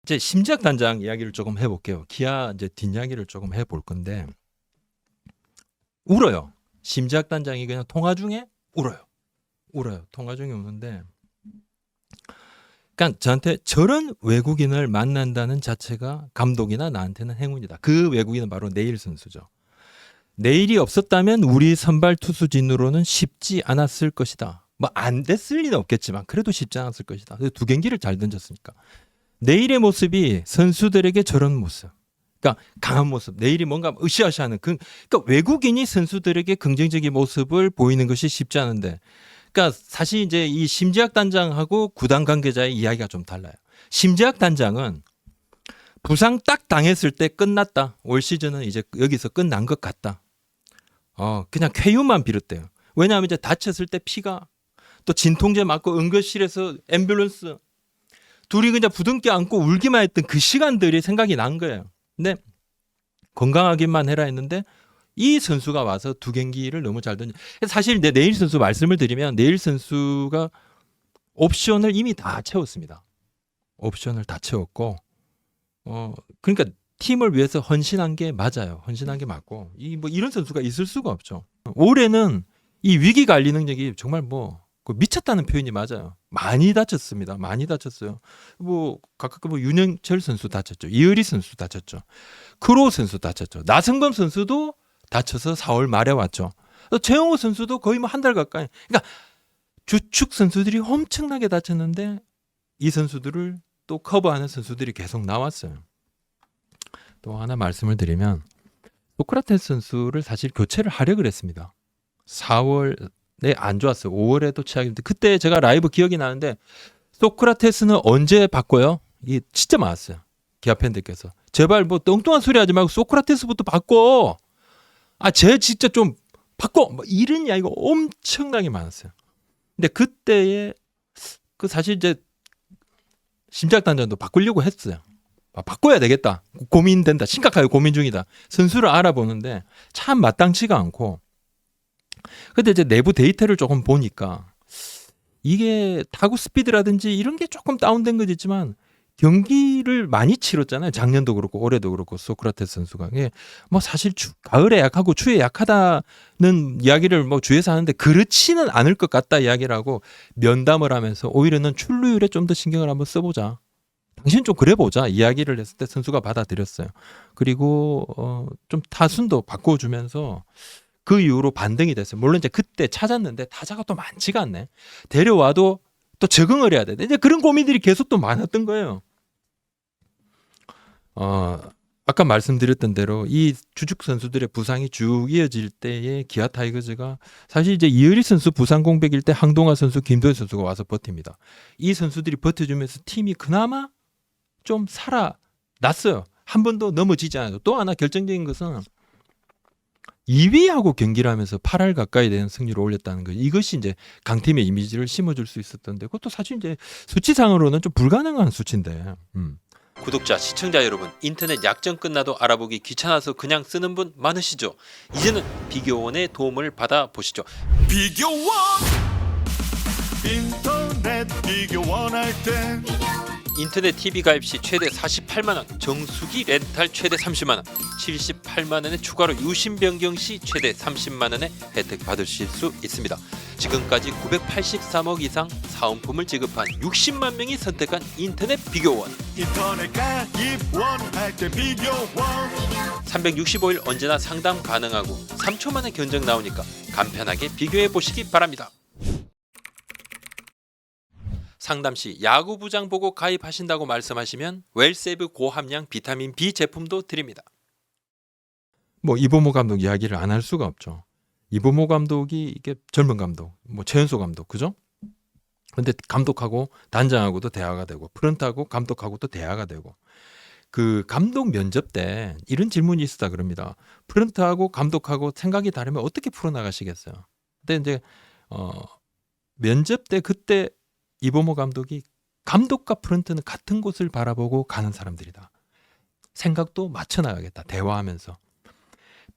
이제 심지학 단장 이야기를 조금 해볼게요. 기아 이제 뒷이야기를 조금 해볼 건데 울어요. 심지학 단장이 그냥 통화 중에 울어요. 통화 중에 우는데, 그러니까 저한테 저런 외국인을 만난다는 자체가 감독이나 나한테는 행운이다. 그 외국인은 바로 네일 선수죠. 내일이 없었다면 우리 선발 투수진으로는 쉽지 않았을 것이다. 뭐 안 됐을 리는 없겠지만 그래도 쉽지 않았을 것이다. 두 경기를 잘 던졌으니까. 내일의 모습이 선수들에게 저런 모습, 그러니까 강한 모습, 내일이 뭔가 으쌰으쌰하는 그러니까 외국인이 선수들에게 긍정적인 모습을 보이는 것이 쉽지 않은데, 그러니까 사실 이제 이 심지학 단장하고 구단 관계자의 이야기가 좀 달라요. 심지학 단장은 부상 딱 당했을 때 끝났다. 올 시즌은 이제 여기서 끝난 것 같다. 그냥 쾌유만 빌었대요. 왜냐하면 이제 다쳤을 때 피가, 또 진통제 맞고 응급실에서 앰뷸런스 둘이 그냥 부둥켜 안고 울기만 했던 그 시간들이 생각이 난 거예요. 근데 건강하기만 해라 했는데 이 선수가 와서 두 경기를 너무 잘 던져. 사실 내일 선수 말씀을 드리면 내일 선수가 옵션을 이미 다 채웠습니다. 옵션을 다 채웠고, 그러니까 팀을 위해서 헌신한 게 맞아요. 헌신한 게 맞고, 뭐 이런 선수가 있을 수가 없죠. 올해는 이 위기 관리 능력이 정말 미쳤다는 표현이 맞아요. 많이 다쳤습니다. 많이 다쳤어요. 각각 윤영철 선수 다쳤죠. 이의리 선수 다쳤죠. 크로우 선수 다쳤죠. 나성범 선수도 다쳐서 4월 말에 왔죠. 최영호 선수도 거의 한 달 가까이. 그러니까 주축 선수들이 엄청나게 다쳤는데 이 선수들을 또 커버하는 선수들이 계속 나왔어요. 또 하나 말씀을 드리면 소크라테스 선수를 사실 교체를 하려고 했습니다. 4월에 안 좋았어요. 5월에도 취약인데 그때 제가 라이브 기억이 나는데 소크라테스는 언제 바꿔요? 이게 진짜 많았어요. 기아 팬들께서 제발 뚱뚱한 소리 하지 말고 소크라테스부터 바꿔. 쟤 진짜 좀 바꿔. 이런 이야기가 엄청나게 많았어요. 근데 그때에 사실 이제 심지학 단장도 바꾸려고 했어요. 바꿔야 되겠다. 고민된다. 심각하게 고민 중이다. 선수를 알아보는데 참 마땅치가 않고. 근데 이제 내부 데이터를 조금 보니까 이게 타구 스피드라든지 이런 게 조금 다운된 건 있지만 경기를 많이 치렀잖아요. 작년도 그렇고 올해도 그렇고 소크라테스 선수가. 사실 가을에 약하고 추위에 약하다는 이야기를 주위에서 하는데 그렇지는 않을 것 같다 이야기를 하고 면담을 하면서 오히려는 출루율에 좀 더 신경을 한번 써보자. 당신 좀 그래 보자 이야기를 했을 때 선수가 받아들였어요. 그리고 좀 타순도 바꿔주면서 그 이후로 반등이 됐어요. 물론 이제 그때 찾았는데 타자가 또 많지가 않네. 데려와도 또 적응을 해야 돼. 이제 그런 고민들이 계속 또 많았던 거예요. 아까 말씀드렸던 대로 이 주축 선수들의 부상이 쭉 이어질 때에 기아 타이거즈가 사실 이제 이의리 선수 부상 공백일 때 항동화 선수, 김도현 선수가 와서 버팁니다. 이 선수들이 버텨주면서 팀이 그나마 좀 살아났어요. 한 번도 넘어지지 않아요. 또 하나 결정적인 것은 2위하고 경기를 하면서 8할 가까이 되는 승리를 올렸다는 거. 이것이 이제 강팀의 이미지를 심어줄 수 있었던데 그것도 사실 이제 수치상으로는 좀 불가능한 수치인데. 구독자, 시청자 여러분, 인터넷 약정 끝나도 알아보기 귀찮아서 그냥 쓰는 분 많으시죠? 이제는 비교원의 도움을 받아보시죠. 비교원 인터넷 비교원 할 때 인터넷 TV 가입 시 최대 48만원, 정수기 렌탈 최대 30만원, 78만원의 추가로 유심 변경 시 최대 30만원의 혜택 받으실 수 있습니다. 지금까지 983억 이상 사은품을 지급한 60만 명이 선택한 인터넷 비교원. 인터넷 가입 원할 때 비교원 365일 언제나 상담 가능하고 3초 만에 견적 나오니까 간편하게 비교해 보시기 바랍니다. 상담 시 야구부장 보고 가입하신다고 말씀하시면 웰세이브 고함량 비타민 B 제품도 드립니다. 이보모 감독 이야기를 안 할 수가 없죠. 이보모 감독이 이게 젊은 감독, 최연소 감독, 그죠? 근데 감독하고 단장하고도 대화가 되고 프런트하고 감독하고도 대화가 되고 그 감독 면접 때 이런 질문이 있었다 그럽니다. 프런트하고 감독하고 생각이 다르면 어떻게 풀어나가시겠어요? 근데 이제 면접 때 그때 이보모 감독이 감독과 프런트는 같은 곳을 바라보고 가는 사람들이다. 생각도 맞춰나가겠다. 대화하면서.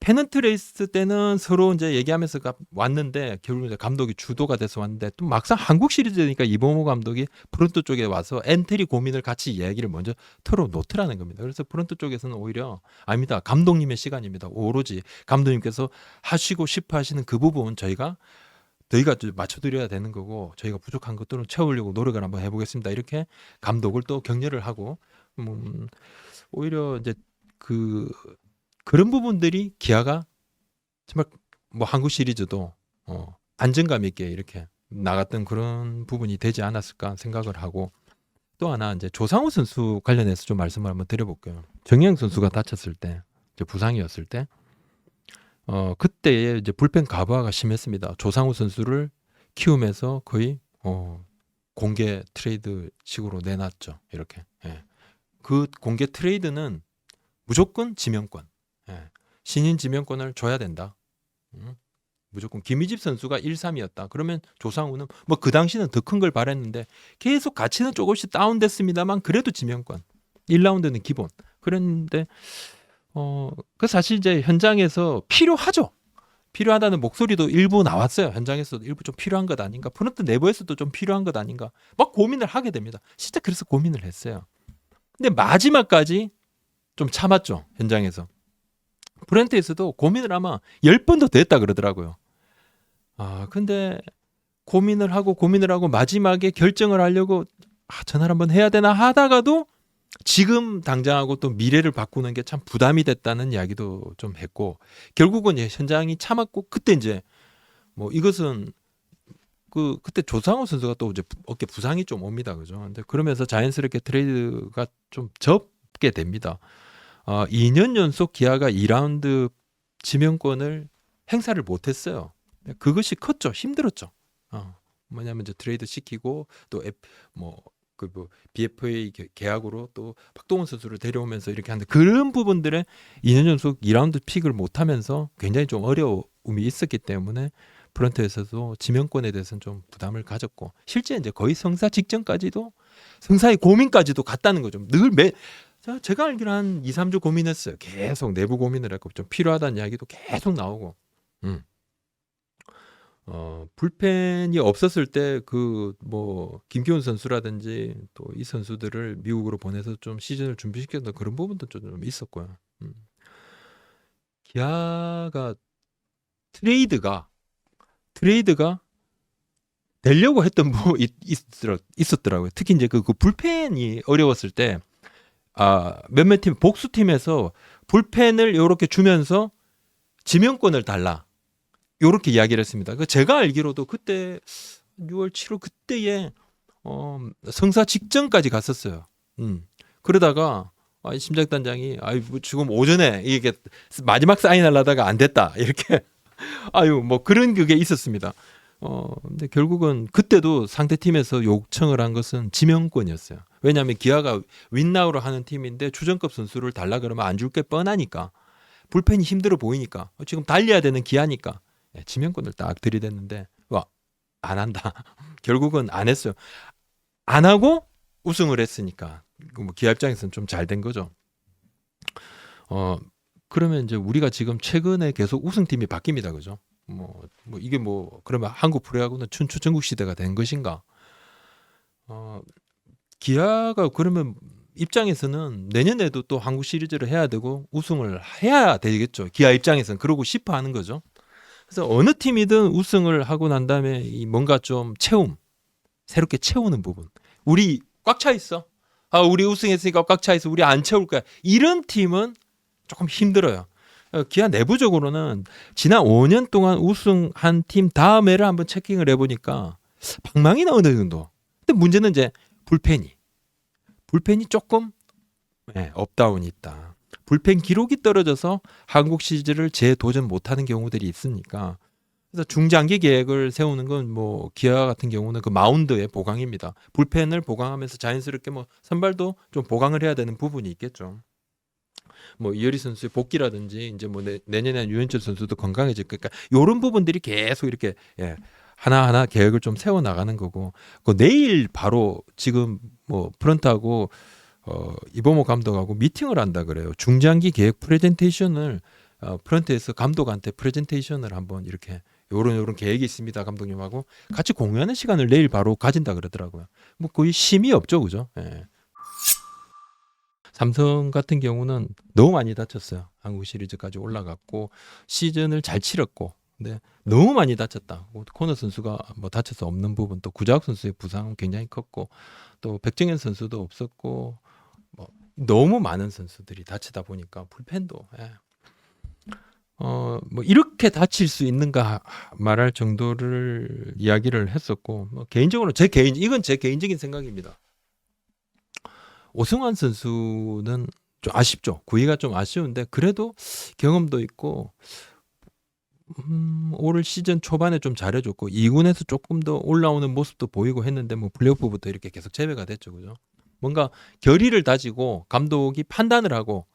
페넌트 레이스 때는 서로 이제 얘기하면서 왔는데 결국 이제 감독이 주도가 돼서 왔는데 또 막상 한국 시리즈니까 이범호 감독이 프론트 쪽에 와서 엔트리 고민을 같이 이야기를 먼저 털어놓더라는 겁니다. 그래서 프론트 쪽에서는 오히려 아닙니다. 감독님의 시간입니다. 오로지 감독님께서 하시고 싶어 하시는 그 부분 저희가 맞춰드려야 되는 거고 저희가 부족한 것들은 채우려고 노력을 한번 해보겠습니다. 이렇게 감독을 또 격려를 하고 오히려 이제 그런 부분들이 기아가 정말 뭐 한국 시리즈도 안정감 있게 이렇게 나갔던 그런 부분이 되지 않았을까 생각을 하고 또 하나 이제 조상우 선수 관련해서 좀 말씀을 한번 드려볼게요. 정영 선수가 다쳤을 때 이제 부상이었을 때 그때의 이제 불펜 가부화가 심했습니다. 조상우 선수를 키우면서 거의 공개 트레이드 식으로 내놨죠. 이렇게. 예. 그 공개 트레이드는 무조건 지명권. 예. 신인 지명권을 줘야 된다. 무조건 김희집 선수가 1-3이었다. 그러면 조상우는 뭐 그 당시는 더 큰 걸 바랬는데 계속 가치는 조금씩 다운됐습니다만 그래도 지명권. 1라운드는 기본. 그랬는데 그 사실 이제 현장에서 필요하죠. 필요하다는 목소리도 일부 나왔어요. 현장에서도 일부 좀 필요한 것 아닌가. 프런트 내부에서도 좀 필요한 것 아닌가. 막 고민을 하게 됩니다. 진짜 그래서 고민을 했어요. 근데 마지막까지 좀 참았죠. 현장에서. 프런트에서도 고민을 아마 10번도 됐다 그러더라고요. 근데 고민을 하고 마지막에 결정을 하려고 전화를 한번 해야 되나 하다가도 지금 당장하고 또 미래를 바꾸는 게 참 부담이 됐다는 이야기도 좀 했고 결국은 이제 현장이 참았고 그때 이제 뭐 이것은 그때 조상우 선수가 또 이제 어깨 부상이 좀 옵니다. 그죠? 근데 그러면서 자연스럽게 트레이드가 좀 접게 됩니다. 2년 연속 기아가 2라운드 지명권을 행사를 못 했어요. 그것이 컸죠. 힘들었죠. 뭐냐면 이제 트레이드 시키고 또 BFA 계약으로 또 박동원 선수를 데려오면서 이렇게 하는데 그런 부분들에 2년 연속 2라운드 픽을 못 하면서 굉장히 좀 어려움이 있었기 때문에 프런트에서도 지명권에 대해서는 좀 부담을 가졌고 실제 이제 거의 성사 직전까지도 성사의 고민까지도 갔다는 거죠. 제가 알기로 한 2-3주 고민했어요. 계속 내부 고민을 했고 좀 필요하다는 이야기도 계속 나오고. 불펜이 없었을 때 김기훈 선수라든지 또 이 선수들을 미국으로 보내서 좀 시즌을 준비시켰던 그런 부분도 좀 있었고요. 기아가 트레이드가 되려고 했던 부분이 있었더라고요. 특히 이제 그 불펜이 어려웠을 때 몇몇 팀 복수팀에서 불펜을 이렇게 주면서 지명권을 달라. 요렇게 이야기를 했습니다. 제가 알기로도 그때 6월 7월 그때에 성사 직전까지 갔었어요. 그러다가 심장단장이 지금 오전에 이게 마지막 사인하려다가 안 됐다 이렇게 뭐 그런 그게 있었습니다. 근데 결국은 그때도 상대 팀에서 요청을 한 것은 지명권이었어요. 왜냐하면 기아가 윈나우로 하는 팀인데 주전급 선수를 달라 그러면 안 줄 게 뻔하니까 불펜이 힘들어 보이니까 지금 달려야 되는 기아니까 지명권을 딱 들이댔는데 안 한다. 결국은 안 했어요. 안 하고 우승을 했으니까 기아 입장에서는 좀 잘 된 거죠. 그러면 이제 우리가 지금 최근에 계속 우승팀이 바뀝니다. 그죠? 이게 그러면 한국 프로야구는 춘추 전국 시대가 된 것인가? 기아가 그러면 입장에서는 내년에도 또 한국 시리즈를 해야 되고 우승을 해야 되겠죠. 기아 입장에서는 그러고 싶어 하는 거죠. 그래서 어느 팀이든 우승을 하고 난 다음에 뭔가 좀 새롭게 채우는 부분. 우리 꽉 차 있어. 우리 우승했으니까 꽉 차 있어. 우리 안 채울 거야. 이런 팀은 조금 힘들어요. 기아 내부적으로는 지난 5년 동안 우승한 팀 다음에를 한번 체킹을 해보니까 방망이는 어느 정도. 근데 문제는 이제 불펜이 조금 업다운이 있다. 불펜 기록이 떨어져서 한국 시리즈를 재도전 못하는 경우들이 있으니까 그래서 중장기 계획을 세우는 건 기아 같은 경우는 그 마운드의 보강입니다. 불펜을 보강하면서 자연스럽게 선발도 좀 보강을 해야 되는 부분이 있겠죠. 이효리 선수의 복귀라든지 이제 내년에 유현철 선수도 건강해질 거니까 이런 부분들이 계속 이렇게 하나하나 계획을 좀 세워 나가는 거고 내일 바로 지금 프런트하고 이범호 감독하고 미팅을 한다 그래요. 중장기 계획 프레젠테이션을 프런트에서 감독한테 프레젠테이션을 한번 이렇게 요런 계획이 있습니다, 감독님하고 같이 공유하는 시간을 내일 바로 가진다 그러더라고요. 뭐 거의 심이 없죠, 그죠? 예. 삼성 같은 경우는 너무 많이 다쳤어요. 한국 시리즈까지 올라갔고 시즌을 잘 치렀고, 근데 너무 많이 다쳤다. 코너 선수가 뭐 다쳐서 없는 부분, 또 구자욱 선수의 부상은 굉장히 컸고, 또 백정현 선수도 없었고, 뭐 너무 많은 선수들이 다치다 보니까 불펜도 뭐 이렇게 다칠 수 있는가 말할 정도를 이야기를 했었고, 뭐 개인적으로 이건 제 개인적인 생각입니다. 오승환 선수는 좀 아쉽죠. 구위가 좀 아쉬운데 그래도 경험도 있고 올 시즌 초반에 좀 잘해줬고 2군에서 조금 더 올라오는 모습도 보이고 했는데 뭐 플레이오프부터 이렇게 계속 제외가 됐죠, 그죠? 뭔가 결의를 다지고 감독이 판단을 하고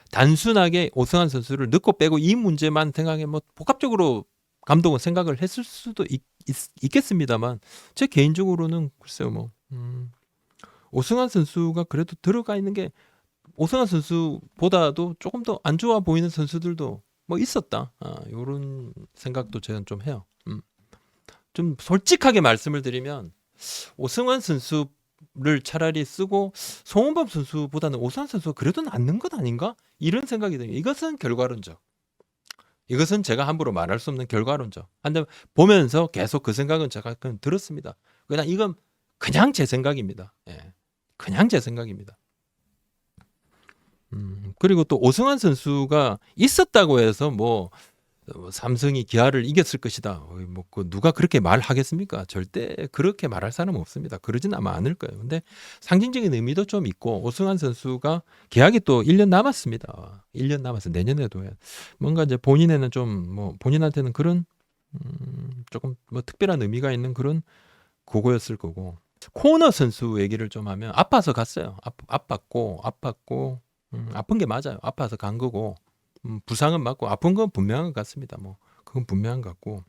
단순하게 오승환 선수를 넣고 빼고 이 문제만 생각해 뭐 복합적으로 감독은 생각을 했을 수도 있겠습니다만 제 개인적으로는 글쎄요 뭐 오승환 선수가 그래도 들어가 있는 게 오승환 선수보다도 조금 더 안 좋아 보이는 선수들도 뭐 있었다. 이런 생각도 저는 좀 해요. 좀 솔직하게 말씀을 드리면 오승환 선수를 차라리 쓰고 송은범 선수보다는 오승환 선수가 그래도 낫는 것 아닌가? 이런 생각이 듭니다. 이것은 결과론적. 이것은 제가 함부로 말할 수 없는 결과론적. 근데 보면서 계속 그 생각은 제가 그냥 들었습니다. 그냥 이건 그냥 제 생각입니다. 예. 그냥 제 생각입니다. 그리고 또 오승환 선수가 있었다고 해서 뭐 삼성이 기아를 이겼을 것이다. 뭐 누가 그렇게 말하겠습니까? 절대 그렇게 말할 사람은 없습니다. 그러진 아마 않을 거예요. 근데 상징적인 의미도 좀 있고 오승환 선수가 계약이 또 1년 남았습니다. 1년 남았어요. 내년에도 뭔가 이제 본인에는 좀 뭐 본인한테는 그런 조금 뭐 특별한 의미가 있는 그런 그거였을 거고. 코너 선수 얘기를 좀 하면 아파서 갔어요. 아팠고 아픈 게 맞아요. 아파서 간 거고 부상은 맞고 아픈 건 분명한 것 같습니다. 뭐 그건 분명한 것 같고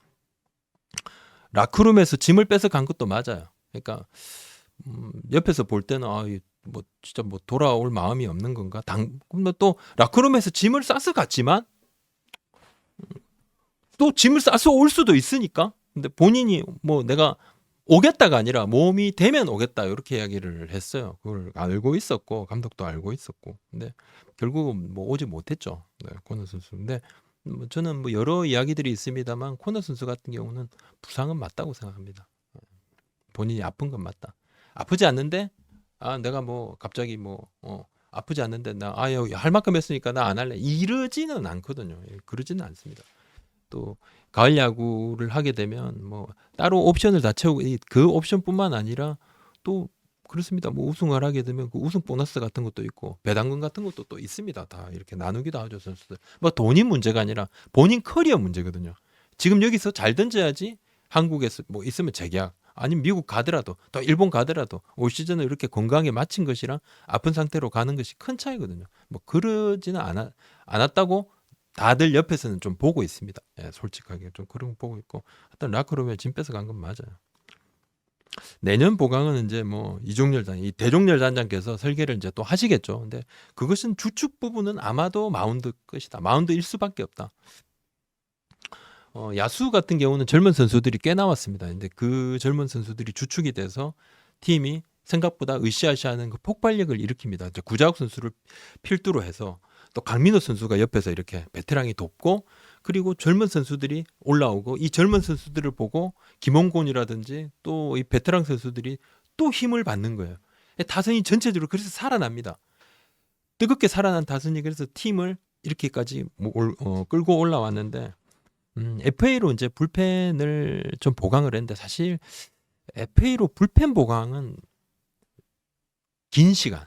라크룸에서 짐을 빼서 간 것도 맞아요. 그러니까 옆에서 볼 때는 뭐 진짜 뭐 돌아올 마음이 없는 건가? 또 라크룸에서 짐을 싸서 갔지만 또 짐을 싸서 올 수도 있으니까. 근데 본인이 뭐 내가 오겠다가 아니라 몸이 되면 오겠다 이렇게 이야기를 했어요. 그걸 알고 있었고 감독도 알고 있었고 근데 결국은 뭐 오지 못했죠. 네, 코너 선수. 근데 뭐 저는 뭐 여러 이야기들이 있습니다만 코너 선수 같은 경우는 부상은 맞다고 생각합니다. 본인이 아픈 건 맞다. 아프지 않는데 내가 뭐 갑자기 뭐 아프지 않는데 나 할 만큼 했으니까 나 안 할래 이러지는 않거든요. 그러지는 않습니다. 또 가을 야구를 하게 되면 뭐 따로 옵션을 다 채우고 그 옵션뿐만 아니라 또 그렇습니다. 뭐 우승을 하게 되면 그 우승 보너스 같은 것도 있고 배당금 같은 것도 또 있습니다. 다 이렇게 나누기도 하죠, 선수들. 뭐 돈이 문제가 아니라 본인 커리어 문제거든요. 지금 여기서 잘 던져야지 한국에서 뭐 있으면 재계약 아니면 미국 가더라도 또 일본 가더라도 올 시즌을 이렇게 건강하게 마친 것이랑 아픈 상태로 가는 것이 큰 차이거든요. 뭐 그러지는 않았다고 다들 옆에서는 좀 보고 있습니다. 예, 솔직하게 좀 그런 거 보고 있고 하여튼 라크룸에 짐 뺏어 간 건 맞아요. 내년 보강은 이제 뭐 이 대종렬 단장께서 설계를 이제 또 하시겠죠. 근데 그것은 주축 부분은 아마도 마운드 끝이다. 마운드일 수밖에 없다. 야수 같은 경우는 젊은 선수들이 꽤 나왔습니다. 근데 그 젊은 선수들이 주축이 돼서 팀이 생각보다 으쌰으쌰하는 그 폭발력을 일으킵니다. 이제 구자욱 선수를 필두로 해서 또 강민호 선수가 옆에서 이렇게 베테랑이 돕고 그리고 젊은 선수들이 올라오고 이 젊은 선수들을 보고 김홍곤이라든지 또 이 베테랑 선수들이 또 힘을 받는 거예요. 타선이 전체적으로 그래서 살아납니다. 뜨겁게 살아난 타선이 그래서 팀을 이렇게까지 끌고 올라왔는데 FA로 이제 불펜을 좀 보강을 했는데 사실 FA로 불펜 보강은 긴 시간,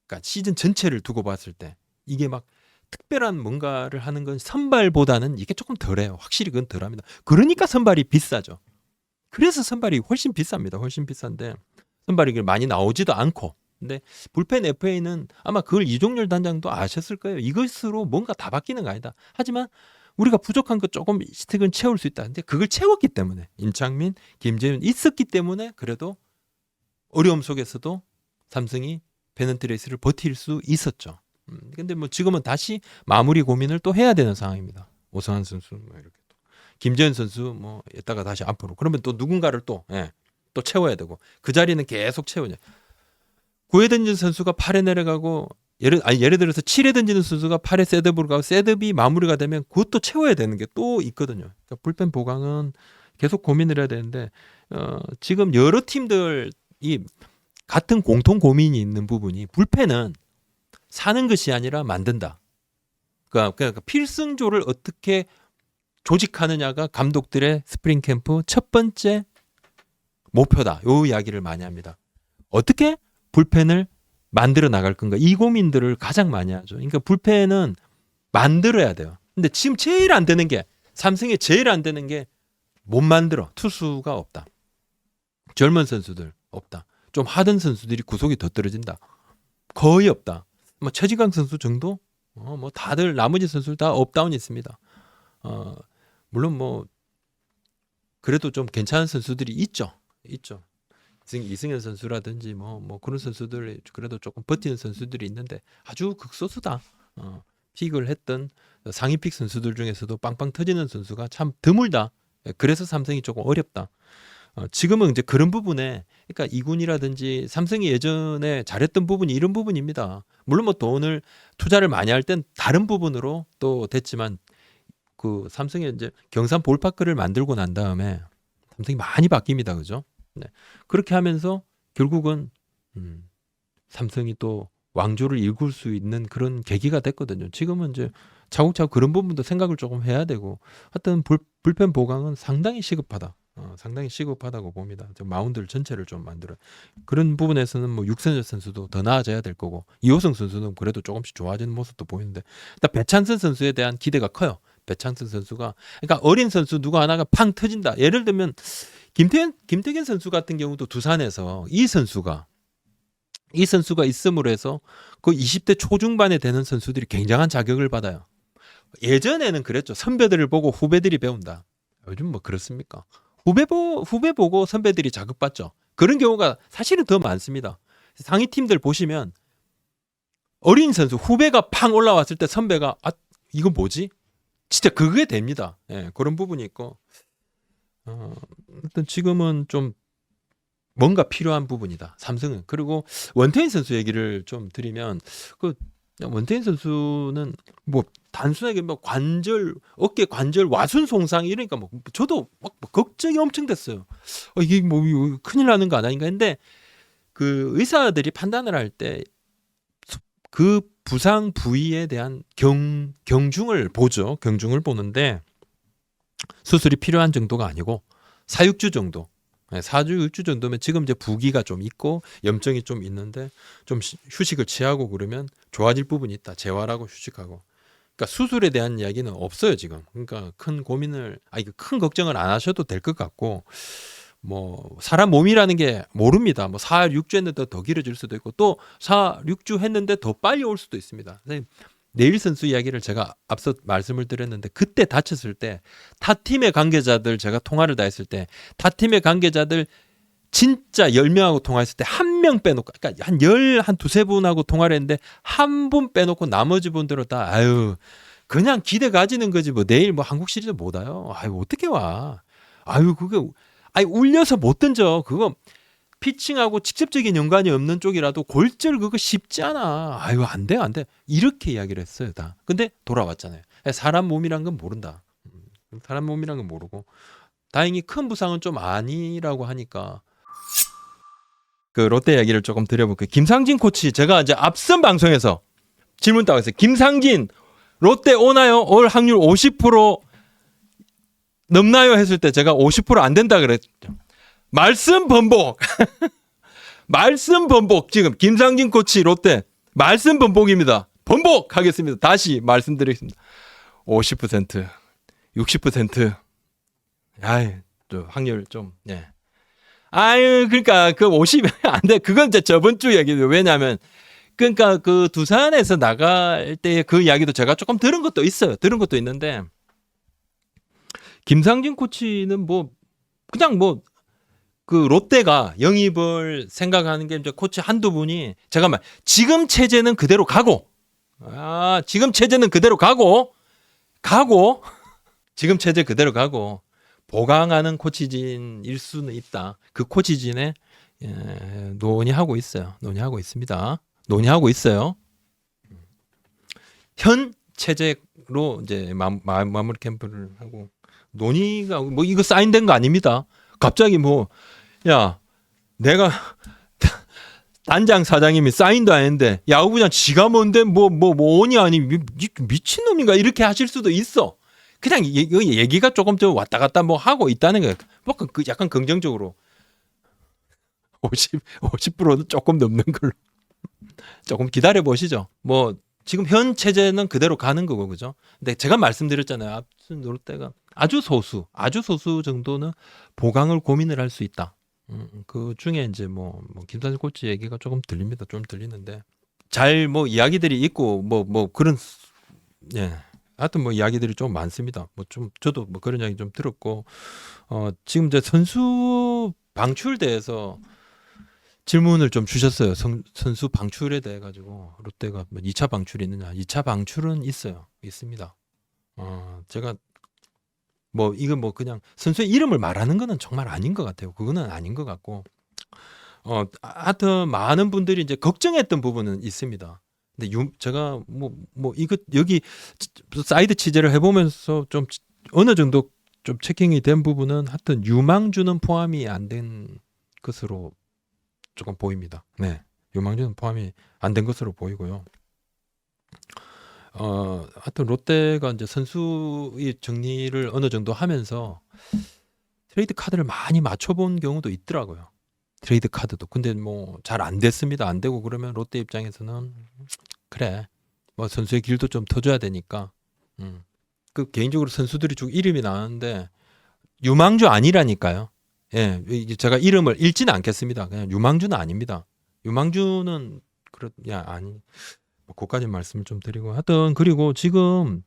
그러니까 시즌 전체를 두고 봤을 때 이게 막 특별한 뭔가를 하는 건 선발보다는 이게 조금 덜해요. 확실히 그건 덜합니다. 그러니까 선발이 비싸죠. 그래서 선발이 훨씬 비쌉니다. 훨씬 비싼데 선발이 많이 나오지도 않고. 근데 불펜 FA는 아마 그걸 이종렬 단장도 아셨을 거예요. 이것으로 뭔가 다 바뀌는 거 아니다. 하지만 우리가 부족한 거 조금 스틱은 채울 수 있다. 근데 그걸 채웠기 때문에 임창민, 김재윤 있었기 때문에 그래도 어려움 속에서도 삼성이 페넌트 레이스를 버틸 수 있었죠. 근데 뭐 지금은 다시 마무리 고민을 또 해야 되는 상황입니다. 오성환 선수 뭐 이렇게 또 김재현 선수 뭐 이따가 다시 앞으로 그러면 또 누군가를 또 또 채워야 되고 그 자리는 계속 채우냐. 9회 던지는 선수가 8회 내려가고 예를 들어서 7회 던지는 선수가 8회 셋업으로 가고 셋업이 마무리가 되면 그것도 채워야 되는 게 또 있거든요. 그러니까 불펜 보강은 계속 고민을 해야 되는데 지금 여러 팀들이 같은 공통 고민이 있는 부분이 불펜은 사는 것이 아니라 만든다. 그러니까 필승조를 어떻게 조직하느냐가 감독들의 스프링 캠프 첫 번째 목표다. 요 이야기를 많이 합니다. 어떻게 불펜을 만들어 나갈 건가? 이 고민들을 가장 많이 하죠. 그러니까 불펜은 만들어야 돼요. 근데 지금 제일 안 되는 게 삼성이 제일 안 되는 게 못 만들어. 투수가 없다. 젊은 선수들 없다. 좀 하던 선수들이 구속이 더 떨어진다. 거의 없다. 뭐 최지강 선수 정도? 뭐 다들 나머지 선수들 다 업다운이 있습니다. 물론 뭐 그래도 좀 괜찮은 선수들이 있죠. 이승현 선수라든지 뭐 그런 선수들 그래도 조금 버티는 선수들이 있는데 아주 극소수다. 픽을 했던 상위 픽 선수들 중에서도 빵빵 터지는 선수가 참 드물다. 그래서 삼성이 조금 어렵다. 지금은 이제 그런 부분에 그러니까 이군이라든지 삼성이 예전에 잘했던 부분이 이런 부분입니다. 물론 뭐 돈을 투자를 많이 할 땐 다른 부분으로 또 됐지만 그 삼성이 이제 경산 볼파크를 만들고 난 다음에 삼성이 많이 바뀝니다. 그죠? 네. 그렇게 하면서 결국은 삼성이 또 왕조를 일굴 수 있는 그런 계기가 됐거든요. 지금은 이제 차곡차곡 그런 부분도 생각을 조금 해야 되고 하여튼 불펜 보강은 상당히 시급하다. 상당히 시급하다고 봅니다. 마운드를 전체를 좀 만들어. 그런 부분에서는 뭐 육선엽 선수도 더 나아져야 될 거고 이호성 선수는 그래도 조금씩 좋아지는 모습도 보이는데 일단 배창선 선수에 대한 기대가 커요. 배창선 선수가 그러니까 어린 선수 누가 하나가 팡 터진다. 예를 들면 김태균 선수 같은 경우도 두산에서 이 선수가 있음으로 해서 그 20대 초중반에 되는 선수들이 굉장한 자격을 받아요. 예전에는 그랬죠. 선배들을 보고 후배들이 배운다. 요즘 뭐 그렇습니까? 후배 보고 선배들이 자극받죠. 그런 경우가 사실은 더 많습니다. 상위 팀들 보시면 어린 선수 후배가 팡 올라왔을 때 선배가 이거 뭐지? 진짜 그게 됩니다. 그런 부분이 있고 일단 지금은 좀 뭔가 필요한 부분이다. 삼성은. 그리고 원태인 선수 얘기를 좀 드리면 원태인 선수는 뭐 단순하게 뭐 어깨 관절 와순 손상 이러니까 뭐 저도 막 걱정이 엄청 됐어요. 이게 뭐 큰일 나는 거 아닌가 했는데 그 의사들이 판단을 할 때 그 부상 부위에 대한 경중을 보죠. 경중을 보는데 수술이 필요한 정도가 아니고 4-6주 정도. 4-6주 정도면 지금 이제 부기가 좀 있고 염증이 좀 있는데 좀 휴식을 취하고 그러면 좋아질 부분이 있다. 재활하고 휴식하고. 그러니까 수술에 대한 이야기는 없어요, 지금. 그러니까 큰 걱정을 안 하셔도 될 것 같고 뭐 사람 몸이라는 게 모릅니다. 뭐 4-6주 했는데 더 길어질 수도 있고 또 4-6주 했는데 더 빨리 올 수도 있습니다. 네일 선수 이야기를 제가 앞서 말씀을 드렸는데 그때 다쳤을 때 타팀의 관계자들 제가 통화를 다 했을 때 타팀의 관계자들 진짜 10명하고 통화했을 때 한 명 빼놓고 그러니까 한 두세 분하고 통화를 했는데 한 분 빼놓고 나머지 분들은 다 그냥 기대 가지는 거지 뭐 내일 뭐 한국 시리즈 못 와요. 어떻게 와. 그게 울려서 못 던져. 그거 피칭하고 직접적인 연관이 없는 쪽이라도 골절 그거 쉽지 않아. 안 돼. 이렇게 이야기를 했어요, 다. 근데 돌아왔잖아요. 사람 몸이란 건 모른다. 사람 몸이란 건 모르고. 다행히 큰 부상은 좀 아니라고 하니까. 그 롯데 이야기를 조금 드려볼게요. 김상진 코치, 제가 이제 앞선 방송에서 질문 따왔어요. 김상진, 롯데 오나요? 올 확률 50% 넘나요? 했을 때 제가 50% 안 된다 그랬죠. 말씀 번복. 말씀 번복. 지금 김상진 코치 롯데 말씀 번복입니다. 번복하겠습니다. 다시 말씀드리겠습니다. 50%, 60%. 또 확률 좀. 그러니까 그 50이 안 돼. 그건 이제 저번 주 얘기예요. 왜냐하면 그러니까 그 두산에서 나갈 때 그 이야기도 제가 조금 들은 것도 있어요. 들은 것도 있는데 김상진 코치는 그냥 그 롯데가 영입을 생각하는 게 이제 코치 한두 분이 지금 체제는 그대로 가고 지금 체제는 그대로 가고 지금 체제 그대로 가고 보강하는 코치진일 수는 있다. 그 코치진에 논의하고 있어요. 논의하고 있습니다. 논의하고 있어요. 현 체제로 이제 마무리 캠프를 하고 논의가 뭐 이거 사인된 거 아닙니다. 갑자기 뭐 야 내가 단장 사장님이 사인도 안 했는데 야구부장 지가 뭔데 뭐 오니 아니 미친놈인가 이렇게 하실 수도 있어. 그냥 얘기가 조금 좀 왔다 갔다 뭐 하고 있다는 거예요. 뭐 그 약간 긍정적으로 50%는 조금 넘는 걸로 조금 기다려 보시죠. 뭐 지금 현 체제는 그대로 가는 거고 그죠? 근데 제가 말씀드렸잖아요. 앞선 롯데가 아주 소수 정도는 보강을 고민을 할 수 있다. 그 중에 이제 뭐 김산진 코치 얘기가 조금 들립니다. 좀 들리는데 잘 뭐 이야기들이 있고 뭐 그런 하여튼 뭐 이야기들이 좀 많습니다. 뭐 좀 저도 뭐 그런 이야기 좀 들었고 지금 이제 선수 방출대에서 질문을 좀 주셨어요. 선수 방출에 대해 가지고 롯데가 뭐 2차 방출이 있느냐? 2차 방출은 있어요. 있습니다. 제가 뭐 이거 뭐 그냥 선수의 이름을 말하는 거는 정말 아닌 것 같아요. 그거는 아닌 것 같고 하여튼 많은 분들이 이제 걱정했던 부분은 있습니다. 근데 제가 뭐 이거 여기 사이드 취재를 해보면서 좀 어느 정도 좀 체킹이 된 부분은 하여튼 유망주는 포함이 안 된 것으로 조금 보입니다. 네, 유망주는 포함이 안 된 것으로 보이고요. 하여튼 롯데가 이제 선수의 정리를 어느 정도 하면서 트레이드 카드를 많이 맞춰본 경우도 있더라고요. 트레이드 카드도. 근데 뭐 잘 안 됐습니다. 안 되고 그러면 롯데 입장에서는 그래. 뭐 선수의 길도 좀 터줘야 되니까. 그 개인적으로 선수들이 쭉 이름이 나왔는데 유망주 아니라니까요. 예, 제가 이름을 읽지는 않겠습니다. 그냥 유망주는 아닙니다. 유망주는 아니. 그까지 말씀을 좀 드리고 하여튼 그리고 지금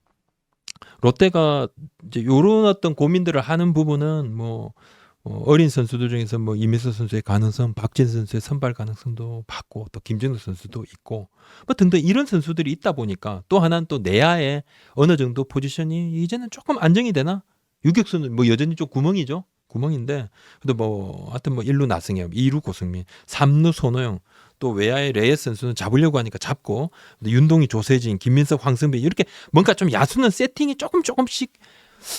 롯데가 이제 요런 어떤 고민들을 하는 부분은 뭐 어린 선수들 중에서 뭐 이민수 선수의 가능성, 박진 선수의 선발 가능성도 받고 또 김진욱 선수도 있고 뭐 등등 이런 선수들이 있다 보니까 또 하나는 또 내야에 어느 정도 포지션이 이제는 조금 안정이 되나? 유격수는 뭐 여전히 좀 구멍인데 그래도 뭐 하여튼 뭐 1루 나승엽, 2루 고승민, 3루 손호영 또 외야의 레이스 선수는 잡으려고 하니까 잡고 윤동희, 조세진, 김민석, 황승배 이렇게 뭔가 좀 야수는 세팅이 조금씩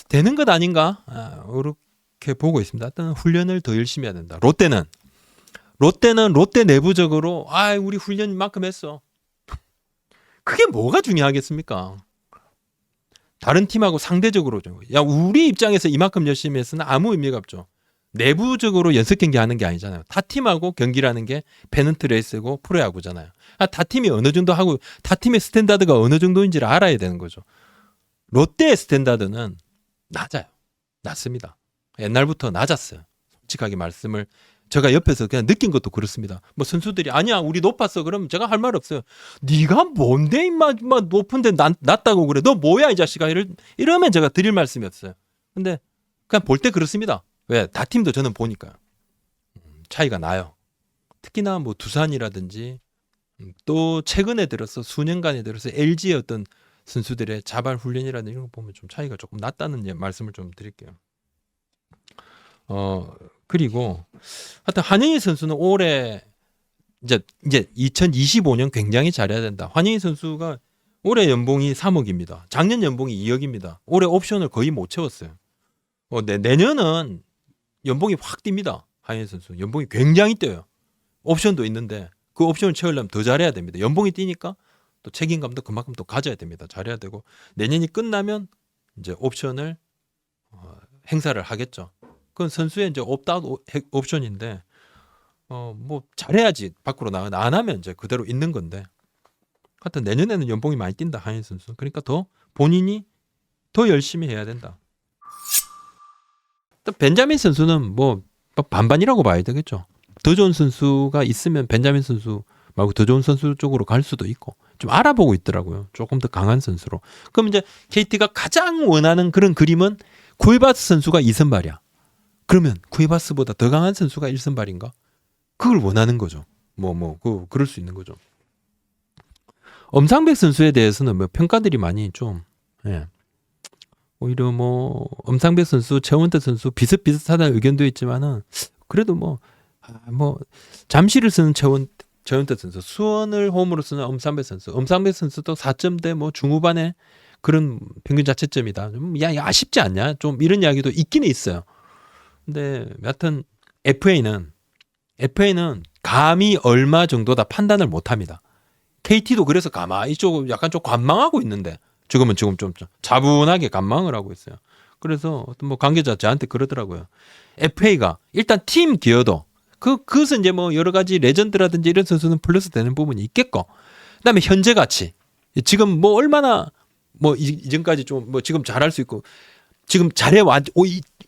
되는 것 아닌가 이렇게 보고 있습니다. 하여튼 훈련을 더 열심히 해야 된다. 롯데 내부적으로 우리 훈련 이만큼 했어. 그게 뭐가 중요하겠습니까? 다른 팀하고 상대적으로 우리 입장에서 이만큼 열심히 했으나 아무 의미가 없죠. 내부적으로 연습 경기 하는 게 아니잖아요. 타 팀하고 경기라는 게 페넌트 레이스고 프로야구잖아요. 타 팀이 어느 정도 하고 타 팀의 스탠다드가 어느 정도인지를 알아야 되는 거죠. 롯데의 스탠다드는 낮습니다. 옛날부터 낮았어요. 솔직하게 말씀을 제가 옆에서 그냥 느낀 것도 그렇습니다. 뭐 선수들이 아니야 우리 높았어 그러면 제가 할 말 없어요. 네가 뭔데 임마 높은데 낮다고 그래. 너 뭐야 이 자식아 이러면 제가 드릴 말씀이 없어요. 근데 그냥 볼 때 그렇습니다. 왜? 다 팀도 저는 보니까요. 차이가 나요. 특히나 뭐 두산이라든지 또 최근에 들어서 수년간에 들어서 LG의 어떤 선수들의 자발 훈련이라든지 이런 거 보면 좀 차이가 조금 났다는 말씀을 좀 드릴게요. 그리고 하여튼 한영희 선수는 올해 이제 2025년 굉장히 잘해야 된다. 한영희 선수가 올해 연봉이 3억입니다. 작년 연봉이 2억입니다. 올해 옵션을 거의 못 채웠어요. 내년은 연봉이 확 뜁니다. 한영희 선수 연봉이 굉장히 뛰어요. 옵션도 있는데 그 옵션을 채우려면 더 잘해야 됩니다. 연봉이 뛰니까 또 책임감도 그만큼 또 가져야 됩니다. 잘해야 되고 내년이 끝나면 이제 옵션을 행사를 하겠죠. 그건 선수의 이제 옵다운 옵션인데 뭐 잘해야지 밖으로 나가 안 하면 이제 그대로 있는 건데 하여튼 내년에는 연봉이 많이 뛴다 한일 선수. 그러니까 더 본인이 더 열심히 해야 된다. 또 벤자민 선수는 뭐 반반이라고 봐야 되겠죠. 더 좋은 선수가 있으면 벤자민 선수 말고 더 좋은 선수 쪽으로 갈 수도 있고 좀 알아보고 있더라고요. 조금 더 강한 선수로. 그럼 이제 KT가 가장 원하는 그런 그림은 쿠이바스 선수가 2선발이야. 그러면 쿠이바스보다 더 강한 선수가 1선발인가? 그걸 원하는 거죠. 그럴 수 있는 거죠. 엄상백 선수에 대해서는 뭐 평가들이 많이 좀 예. 오히려 뭐 엄상백 선수, 최원태 선수 비슷비슷하다는 의견도 있지만은 그래도 뭐 잠실을 쓰는 최원태 선수, 수원을 홈으로 쓰는 엄상백 선수도 4점대 뭐 중후반에 그런 평균 자책점이다. 좀 야, 아쉽지 않냐? 좀 이런 이야기도 있기는 있어요. 근데 여하튼 FA는 감이 얼마 정도다 판단을 못 합니다. KT도 그래서 가만히 이쪽 약간 좀 관망하고 있는데 지금 좀 차분하게 관망을 하고 있어요. 그래서 어떤 뭐 관계자 저한테 그러더라고요. FA가 일단 팀 기여도 그것은 이제 뭐 여러 가지 레전드라든지 이런 선수는 플러스 되는 부분이 있겠고, 그다음에 현재 가치 지금 뭐 얼마나 뭐 이전까지 좀 뭐 지금 잘할 수 있고 지금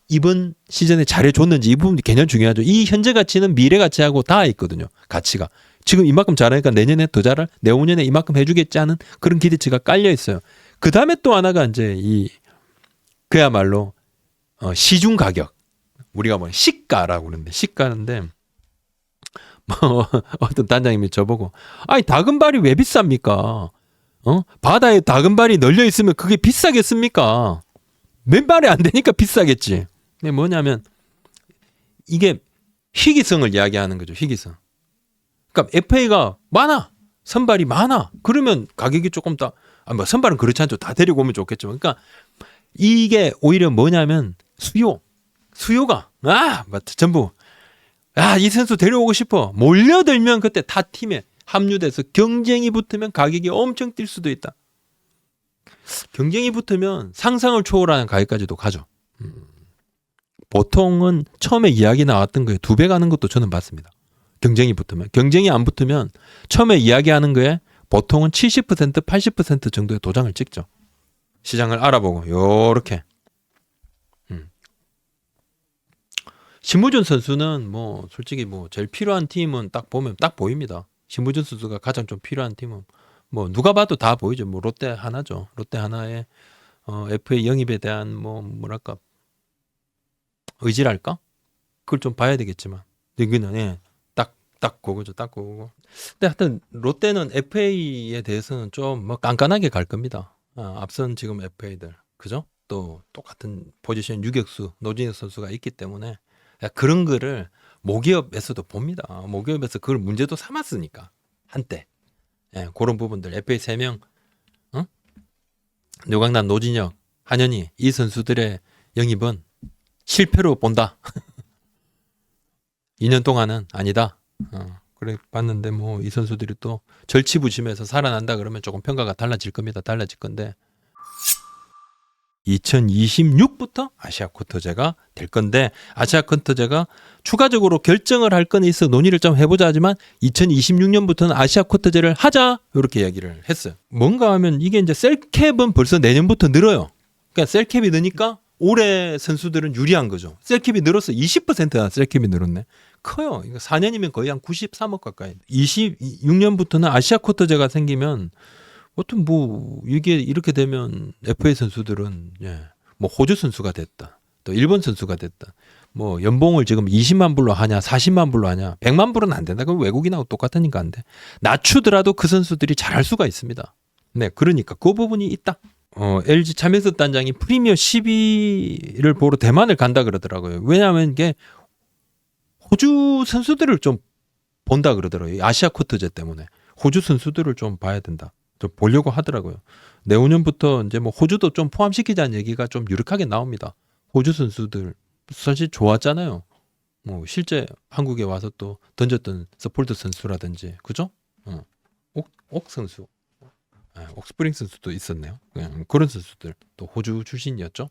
이번 시즌에 잘해줬는지 이 부분이 개념 중요하죠. 이 현재 가치는 미래 가치하고 다 있거든요. 가치가 지금 이만큼 잘하니까 내년에 더 잘할, 내후년에 이만큼 해주겠지 하는 그런 기대치가 깔려 있어요. 그 다음에 또 하나가 이제 그야말로 시중 가격, 우리가 뭐 시가라고 그러는데 시가인데 뭐 어떤 단장님이 저보고 아니 다금발이 왜 비쌉니까? 바다에 다금발이 널려 있으면 그게 비싸겠습니까? 맨발이 안 되니까 비싸겠지. 근데 뭐냐면 이게 희귀성을 이야기하는 거죠. 희귀성. 그러니까 FA가 많아, 선발이 많아. 그러면 가격이 조금 더 뭐 선발은 그렇지 않죠. 다 데리고 오면 좋겠지만. 그러니까 이게 오히려 뭐냐면 수요가 전부 이 선수 데려오고 싶어 몰려들면 그때 타 팀에 합류돼서 경쟁이 붙으면 가격이 엄청 뛸 수도 있다. 경쟁이 붙으면 상상을 초월하는 가격까지도 가죠. 보통은 처음에 이야기 나왔던 거에 2배 가는 것도 저는 봤습니다. 경쟁이 붙으면. 경쟁이 안 붙으면 처음에 이야기하는 거에 보통은 70% 80% 정도의 도장을 찍죠. 시장을 알아보고 요렇게. 신무준 선수는 뭐 솔직히 뭐 제일 필요한 팀은 딱 보면 딱 보입니다. 신무준 선수가 가장 좀 필요한 팀은 뭐 누가 봐도 다 보이죠. 뭐 롯데 하나죠. 롯데 하나의 FA 영입에 대한 뭐랄까 의지랄까? 그걸 좀 봐야 되겠지만 여기는 딱 그거죠. 딱 그거고. 근데 하여튼 롯데는 FA에 대해서는 좀 뭐 깐깐하게 갈 겁니다. 앞선 지금 FA들 그죠? 또 똑같은 포지션 유격수 노진혁 선수가 있기 때문에 그런 거를 모기업에서도 봅니다. 모기업에서 그걸 문제도 삼았으니까 한때. 그런 부분들 FA 3명 류강남, 노진혁, 한현희 이 선수들의 영입은 실패로 본다. 2년 동안은 아니다. 그래 봤는데 뭐 이 선수들이 또 절치부심해서 살아난다 그러면 조금 평가가 달라질 겁니다. 달라질 건데 2026부터 아시아 쿼터제가 될 건데 아시아 쿼터제가 추가적으로 결정을 할 건 있어 논의를 좀 해보자 하지만 2026년부터는 아시아 쿼터제를 하자 이렇게 이야기를 했어요. 뭔가 하면 이게 이제 셀캡은 벌써 내년부터 늘어요. 그러니까 셀캡이 느니까 올해 선수들은 유리한 거죠. 셀캡이 늘었어. 20%나 셀캡이 늘었네. 커요. 이거 4년이면 거의 한 93억 가까이. 26년부터는 아시아 쿼터제가 생기면 보통 뭐 이게 이렇게 되면 FA 선수들은 뭐 호주 선수가 됐다. 또 일본 선수가 됐다. 뭐 연봉을 지금 20만 불로 하냐 40만 불로 하냐 100만 불은 안 된다. 그럼 외국인하고 똑같으니까 안 돼. 낮추더라도 그 선수들이 잘할 수가 있습니다. 네, 그러니까 그 부분이 있다. LG 차명섭 단장이 프리미어 12를 보러 대만을 간다 그러더라고요. 왜냐하면 이게 호주 선수들을 좀 본다 그러더라고요. 아시아 쿼터제 때문에 호주 선수들을 좀 봐야 된다. 좀 보려고 하더라고요. 내후년부터 이제 뭐 호주도 좀 포함시키자는 얘기가 좀 유력하게 나옵니다. 호주 선수들 사실 좋았잖아요. 뭐 실제 한국에 와서 또 던졌던 서폴트 선수라든지 그죠? 옥 선수, 옥스프링 선수도 있었네요. 그런 선수들 또 호주 출신이었죠.